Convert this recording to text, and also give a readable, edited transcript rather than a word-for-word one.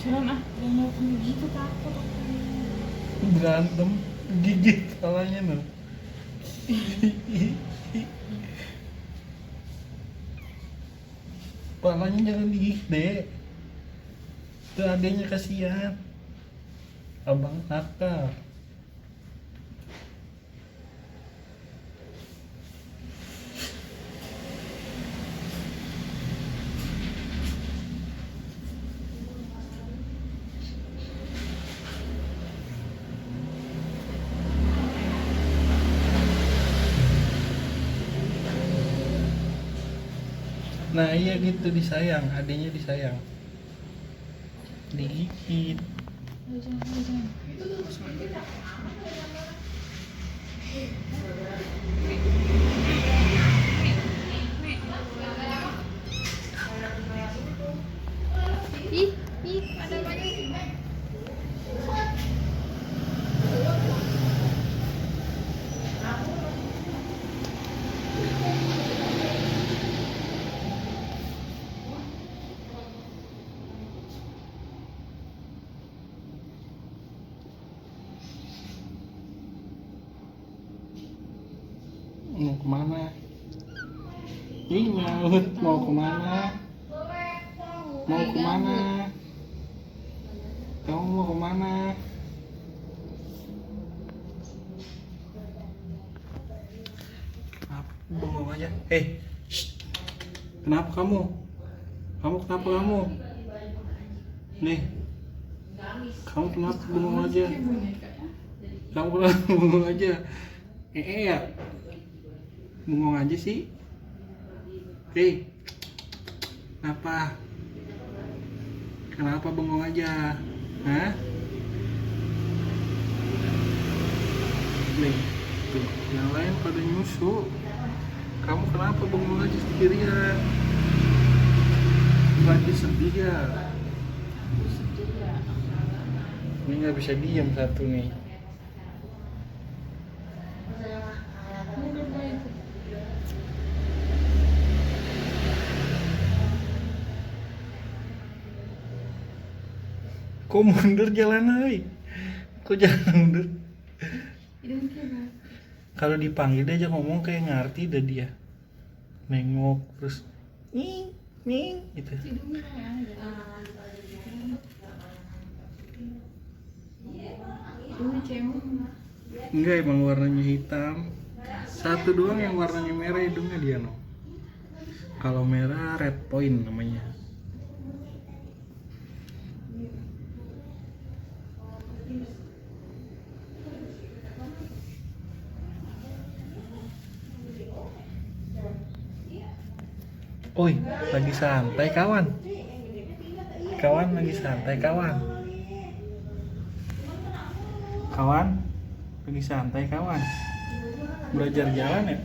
Suran ah, jangan ngeliatin gitu, takut aku. Berantem, gigit palanya no. Palanya jangan digigit deh. Itu adanya kasihan. Abang nakal. Nah iya gitu, disayang, adanya disayang. Digigit. Ayo, jangan. Ih, ada banyak. Mau kemana? Ih nyaut, mau kemana? Mau kemana? Kamu mau kemana? Apa? Bengong aja. Shh. Kenapa kamu? Kenapa kamu? Nih, kamu kenapa bengong aja? Kamu kenapa bengong aja? Ya, bengong aja sih. Kenapa? Kenapa bengong aja? Hah? Nih, tuh, yang lain pada nyusu. Kamu kenapa bengong aja sendirian? Lagi sedih ya? Ini nggak bisa diam satu nih. Kok mundur jalan aja? Kok jalan mundur? Kalau dipanggil dia aja ngomong kayak ngerti dah dia. Nengok terus ning gitu. Enggak, emang warnanya hitam. Satu doang yang warnanya merah hidungnya dia no. Kalau merah red point namanya. Oi, lagi santai kawan. Kawan lagi santai kawan. Kawan lagi santai kawan. Belajar jalan ya?